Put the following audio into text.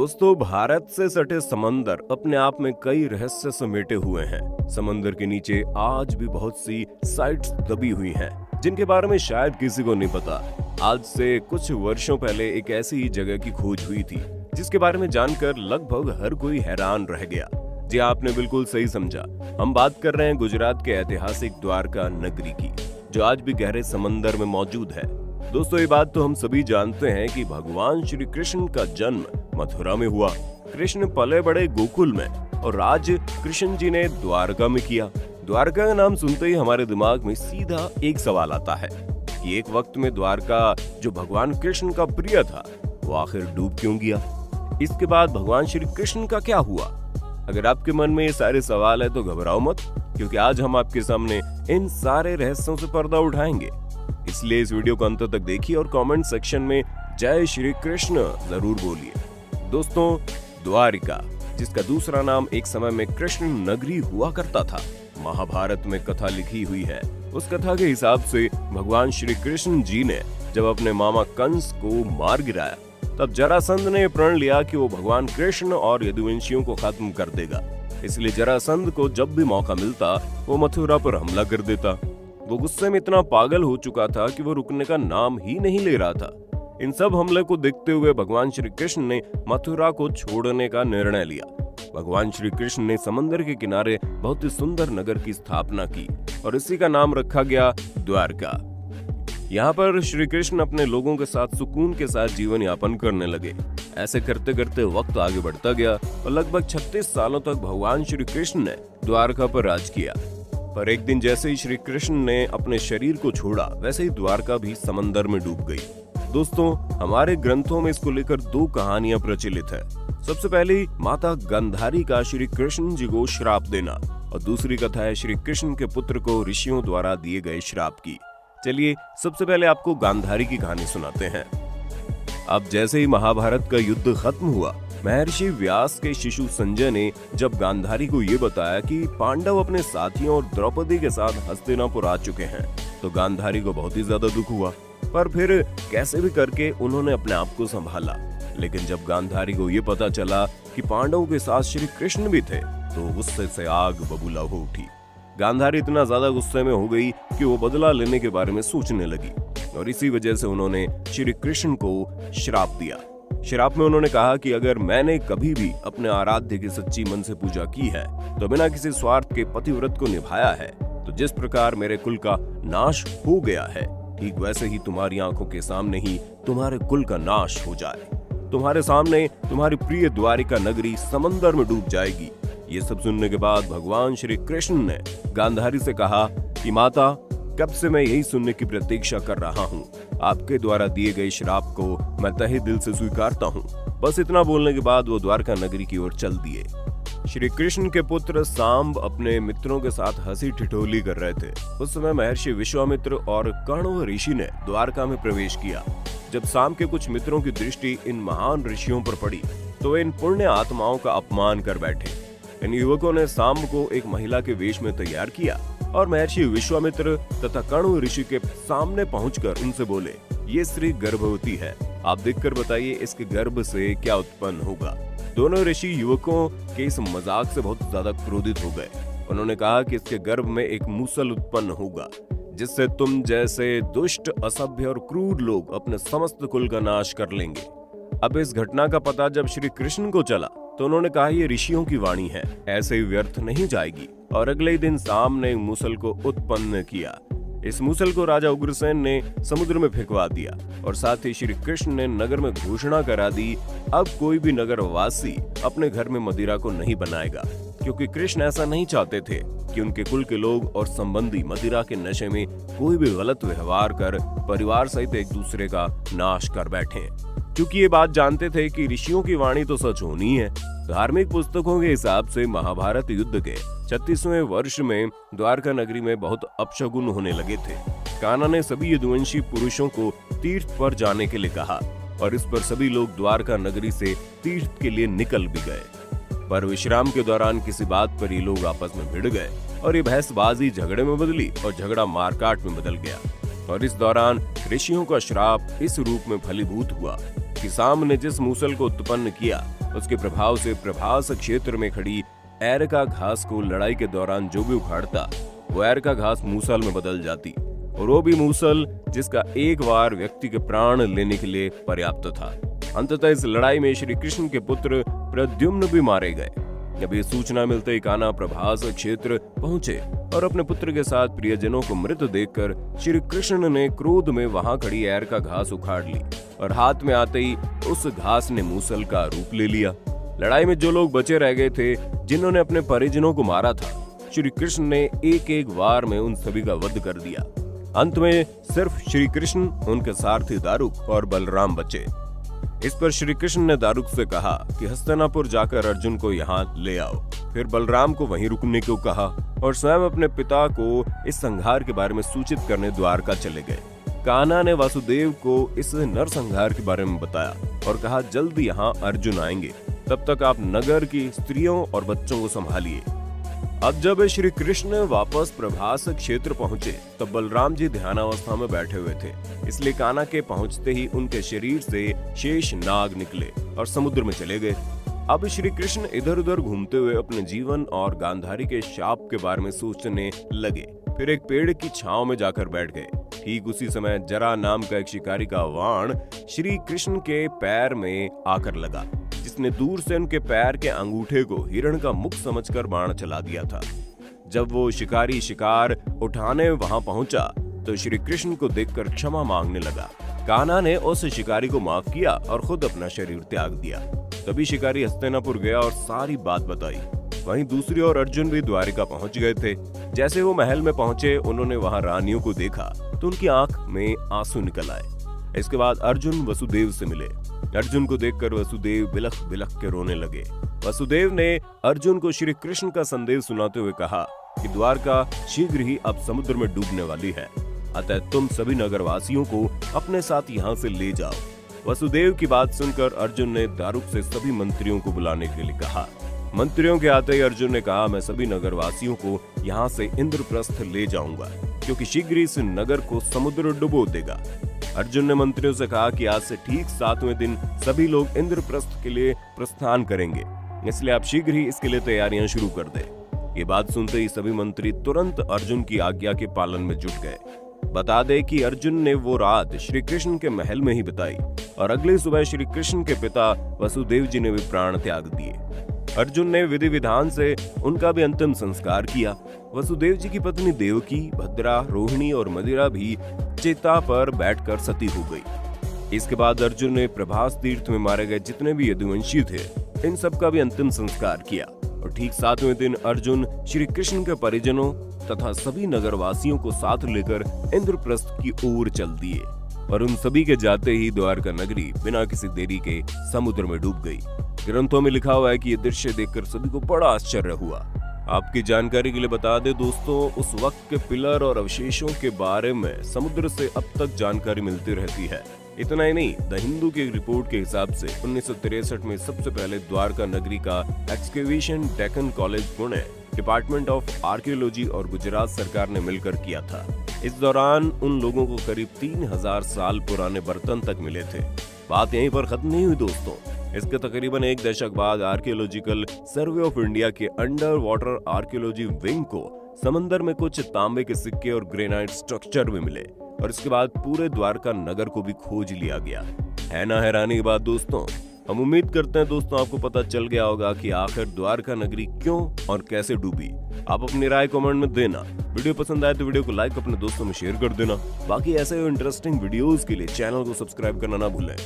दोस्तों, भारत से सटे समंदर अपने आप में कई रहस्य समेटे हुए हैं। समंदर के नीचे आज भी बहुत सी साइट्स दबी हुई हैं, जिनके बारे में शायद किसी को नहीं पता। आज से कुछ वर्षों पहले एक ऐसी जगह की खोज हुई थी, जिसके बारे में जानकर लगभग हर कोई हैरान रह गया। जी आपने बिल्कुल सही समझा, हम बात कर रहे हैं गुजरात के ऐतिहासिक द्वारका नगरी की, जो आज भी गहरे समंदर में मौजूद है। दोस्तों, ये बात तो हम सभी जानते हैं कि भगवान श्री कृष्ण का जन्म मथुरा में हुआ। कृष्ण पले बड़े गोकुल में और राज कृष्ण जी ने द्वारका में किया। द्वारका का नाम सुनते ही हमारे दिमाग में सीधा एक सवाल आता है कि एक वक्त में द्वारका, जो भगवान कृष्ण का प्रिय था, वो आखिर डूब क्यों गया? इसके बाद भगवान श्री कृष्ण का क्या हुआ? अगर आपके मन में ये सारे सवाल है तो घबराओ मत, क्योंकि आज हम आपके सामने इन सारे रहस्यों से पर्दा उठाएंगे। इसलिए इस वीडियो को अंत तक देखिए और कमेंट सेक्शन में जय श्री कृष्ण जरूर बोलिए। दोस्तों, द्वारिका, जिसका दूसरा नाम एक समय में कृष्ण नगरी हुआ करता था, महाभारत में कथा लिखी हुई है। उस कथा के हिसाब से भगवान श्री कृष्ण जी ने जब अपने मामा कंस को मार गिराया, तब जरासंध ने प्रण लिया कि वो भगवान कृष्ण और यदुवंशियों को खत्म कर देगा। इसलिए जरासंध को जब भी मौका मिलता, वो मथुरा पर हमला कर देता। वो गुस्से में इतना पागल हो चुका था कि वो रुकने का नाम ही नहीं ले रहा था। इन सब हमले को देखते हुए भगवान श्री कृष्ण ने मथुरा को छोड़ने का निर्णय लिया। भगवान श्री कृष्ण ने समंदर के किनारे बहुत ही सुंदर नगर की स्थापना की और इसी का नाम रखा गया द्वारका। यहाँ पर श्री कृष्ण अपने लोगों के साथ सुकून के साथ जीवन यापन करने लगे। ऐसे करते करते वक्त आगे बढ़ता गया और लगभग 36 सालों तक भगवान श्री कृष्ण ने द्वारका पर राज किया। पर एक दिन जैसे ही श्री कृष्ण ने अपने शरीर को छोड़ा, वैसे ही द्वारका भी समंदर में डूब गई। दोस्तों, हमारे ग्रंथों में इसको लेकर दो कहानियां प्रचलित है। सबसे पहली माता गांधारी का श्री कृष्ण जी को श्राप देना और दूसरी कथा है श्री कृष्ण के पुत्र को ऋषियों द्वारा दिए गए श्राप की। चलिए सबसे पहले आपको गांधारी की कहानी सुनाते हैं। अब जैसे ही महाभारत का युद्ध खत्म हुआ, महर्षि व्यास के शिशु संजय ने जब गांधारी को ये बताया कि पांडव अपने साथियों और द्रौपदी के साथ हस्तिनापुर आ चुके हैं, तो गांधारी को बहुत ही ज्यादा दुख हुआ। पर फिर कैसे भी करके उन्होंने अपने आप को संभाला। लेकिन जब गांधारी को ये पता चला कि पांडवों के साथ श्री कृष्ण भी थे, तो गुस्से से आग बबूला हो उठी। गांधारी इतना ज्यादा गुस्से में हो गई कि वो बदला लेने के बारे में सोचने लगी और इसी वजह से उन्होंने श्री कृष्ण को श्राप दिया। श्राप में उन्होंने कहा कि अगर मैंने कभी भी अपने आराध्य की सच्ची मन से पूजा की है, तो बिना किसी स्वार्थ के पतिव्रत को निभाया है, तो जिस प्रकार मेरे कुल का नाश हो गया है, ठीक वैसे ही तुम्हारी आंखों के सामने ही तुम्हारे कुल का नाश हो जाए। तुम्हारे सामने तुम्हारी प्रिय द्वारिका नगरी समंदर में डूब जाएगी। ये सब सुनने के बाद भगवान श्री कृष्ण ने गांधारी से कहा कि माता, कब से मैं यही सुनने की प्रतीक्षा कर रहा हूँ। आपके द्वारा दिए गए श्राप को मैं तहे दिल से स्वीकारता हूँ। बस इतना बोलने के बाद वो द्वारका नगरी की ओर चल दिए। श्री कृष्ण के पुत्र सांब अपने मित्रों के साथ हंसी ठिठोली कर रहे थे। उस समय महर्षि विश्वामित्र और कण्व ऋषि ने द्वारका में प्रवेश किया। जब सांब के कुछ मित्रों की दृष्टि इन महान ऋषियों पर पड़ी, तो इन पुण्य आत्माओं का अपमान कर बैठे। इन युवकों ने सांब को एक महिला के वेश में तैयार किया और महर्षि विश्वामित्र तथा कण्व ऋषि के सामने पहुंचकर उनसे बोले, ये स्त्री गर्भवती है, आप देखकर बताइए इसके गर्भ से क्या उत्पन्न होगा। दोनों ऋषि युवकों के इस मजाक से बहुत ज्यादा क्रोधित हो गए। उन्होंने कहा कि इसके गर्भ में एक मूसल उत्पन्न होगा, जिससे तुम जैसे दुष्ट, असभ्य और क्रूर लोग अपने समस्त कुल का नाश कर लेंगे। अब इस घटना का पता जब श्री कृष्ण को चला, तो उन्होंने कहा ये ऋषियों की वाणी है, ऐसे ही व्यर्थ नहीं जाएगी। और अगले दिन सांब ने मूसल को उत्पन्न किया। इस मूसल को राजा उग्रसेन ने समुद्र में फेंकवा दिया और साथ ही श्री कृष्ण ने नगर में घोषणा करा दी, अब कोई भी नगर वासी अपने घर में मदिरा को नहीं बनाएगा, क्योंकि कृष्ण ऐसा नहीं चाहते थे कि उनके कुल के लोग और संबंधी मदिरा के नशे में कोई भी गलत व्यवहार कर परिवार सहित एक दूसरे का नाश कर बैठे। क्योंकि ये बात जानते थे कि ऋषियों की वाणी तो सच होनी है। धार्मिक पुस्तकों के हिसाब से महाभारत युद्ध के 36वें वर्ष में द्वारका नगरी में बहुत अपशगुन होने लगे थे। कान्हा ने सभी यदुवंशी पुरुषों को तीर्थ पर जाने के लिए कहा और इस पर सभी लोग द्वारका नगरी से तीर्थ के लिए निकल भी गए। पर विश्राम के दौरान किसी बात पर ये लोग आपस में भिड़ गए और ये बहसबाजी झगड़े में बदली और झगड़ा मारकाट में बदल गया। और इस दौरान ऋषियों का श्राप इस रूप में फलीभूत हुआ कि सांब ने जिस मूसल को उत्पन्न किया, उसके प्रभाव से प्रभास क्षेत्र में खड़ी एरका घास को लड़ाई के दौरान जो भी उखाड़ता वो एरका घास मूसल में बदल जाती, और वो भी मूसल जिसका एक बार व्यक्ति के प्राण लेने के लिए पर्याप्त था। अंततः इस लड़ाई में श्री कृष्ण के पुत्र प्रद्युम्न भी मारे गए। जब ये सूचना मिलते ही कान्हा प्रभास क्षेत्र पहुंचे और अपने पुत्र के साथ प्रियजनों को मृत देखकर श्री कृष्ण ने क्रोध में वहां खड़ी एरका घास उखाड़ ली और हाथ में आते ही उस घास ने मूसल का रूप ले लिया। लड़ाई में जो लोग बचे रह गए थे, जिन्होंने अपने परिजनों को मारा था, श्री कृष्ण ने एक एक वार में उन सभी का वध कर दिया। अंत में सिर्फ श्री कृष्ण, उनके सारथी दारुक और बलराम बचे। इस पर श्री कृष्ण ने दारुक से कहा कि हस्तिनापुर जाकर अर्जुन को यहाँ ले आओ। फिर बलराम को वहीं रुकने को कहा और स्वयं अपने पिता को इस संहार के बारे में सूचित करने द्वारका चले गए। कान्हा ने वासुदेव को इस नरसंहार के बारे में बताया और कहा जल्द यहाँ अर्जुन आएंगे, तब तक आप नगर की स्त्रियों और बच्चों को संभालिए। अब जब श्री कृष्ण वापस प्रभास क्षेत्र पहुंचे तब बलराम जी ध्यानावस्था में बैठे हुए थे, इसलिए कान्हा के पहुंचते ही उनके शरीर से शेष नाग निकले और समुद्र में चले गए। अब श्री कृष्ण इधर उधर घूमते हुए अपने जीवन और गांधारी के शाप के बारे में सोचने लगे। फिर एक पेड़ की छांव में जाकर बैठ गए। ठीक उसी समय जरा नाम का एक शिकारी का बाण श्री कृष्ण के पैर में आकर लगा, जिसने दूर से उनके पैर के अंगूठे को हिरण का मुख समझकर बाण चला दिया था। जब वो शिकारी शिकार उठाने वहां पहुंचा तो श्री कृष्ण को देखकर क्षमा मांगने लगा। कान्हा ने उस शिकारी को माफ किया और खुद अपना शरीर त्याग दिया। तभी शिकारी हस्तिनापुर गया और सारी बात बताई। वहीं दूसरी ओर अर्जुन भी द्वारिका पहुंच गए थे। जैसे वो महल में पहुंचे, उन्होंने वहां रानियों को देखा तो उनकी आंख में आंसू निकल आए। इसके बाद अर्जुन वसुदेव से मिले। अर्जुन को देखकर वसुदेव बिलख बिलख के रोने लगे। वसुदेव ने अर्जुन को श्री कृष्ण का संदेश सुनाते हुए कहा कि द्वारका शीघ्र ही अब समुद्र में डूबने वाली है, अतः तुम सभी नगरवासियों को अपने साथ यहाँ से ले जाओ। वसुदेव की बात सुनकर अर्जुन ने दारुक से सभी मंत्रियों को बुलाने के लिए कहा। मंत्रियों के आते ही अर्जुन ने कहा, मैं सभी नगरवासियों को यहाँ से इंद्रप्रस्थ ले जाऊंगा, क्योंकि शीघ्र ही इस नगर को समुद्र डुबो देगा। अर्जुन ने मंत्रियों से कहा कि आज से ठीक 7वें दिन सभी लोग इंद्रप्रस्थ के लिए प्रस्थान करेंगे, इसलिए आप शीघ्र ही इसके लिए तैयारियां शुरू कर दें। ये बात सुनते ही सभी मंत्री तुरंत अर्जुन की आज्ञा के पालन में जुट गए। बता दे कि अर्जुन ने वो रात श्री कृष्ण के महल में ही बिताई और अगली सुबह श्री कृष्ण के पिता वसुदेव जी ने भी प्राण त्याग दिए। अर्जुन ने विधि विधान से उनका भी अंतिम संस्कार किया। वसुदेव जी की पत्नी देवकी, भद्रा, रोहिणी और मदिरा भी चिता पर बैठकर सती हो गई। इसके बाद अर्जुन ने प्रभास तीर्थ में मारे गए जितने भी यदुवंशी थे, इन सब का भी अंतिम संस्कार किया और ठीक 7वें दिन अर्जुन श्री कृष्ण के परिजनों तथा सभी नगरवासियों को साथ लेकर इंद्रप्रस्थ की ओर चल दिए और उन सभी के जाते ही द्वारका नगरी बिना किसी देरी के समुद्र में डूब गई। ग्रंथों में लिखा हुआ है कि यह दृश्य देखकर सभी को बड़ा आश्चर्य हुआ। आपकी जानकारी के लिए बता दें दोस्तों, उस वक्त के पिलर और अवशेषों के बारे में समुद्र से अब तक जानकारी मिलती रहती है। इतना ही नहीं, द हिंदू की रिपोर्ट के हिसाब से 1963 में सबसे पहले द्वारका नगरी का excavation Deccan college Pune, department of archaeology और गुजरात सरकार ने मिलकर किया था। इस दौरान उन लोगों को करीब 3000 साल पुराने बर्तन तक मिले थे। बात यहीं पर खत्म नहीं हुई दोस्तों। इसके तकरीबन 1 दशक बाद आर्कियोलॉजिकल सर्वे ऑफ इंडिया के अंडर वाटर आर्कियोलॉजी विंग को समंदर में कुछ तांबे के सिक्के और ग्रेनाइट स्ट्रक्चर भी मिले और इसके बाद पूरे द्वारका नगर को भी खोज लिया गया। है ना हैरानी की बात दोस्तों। हम उम्मीद करते हैं दोस्तों आपको पता चल गया होगा कि आखिर द्वारका नगरी क्यों और कैसे डूबी। आप अपनी राय कमेंट में देना। वीडियो पसंद आए तो वीडियो को लाइक, अपने दोस्तों में शेयर कर देना। बाकी ऐसे इंटरेस्टिंग वीडियोस के लिए चैनल को सब्सक्राइब करना ना भूलें।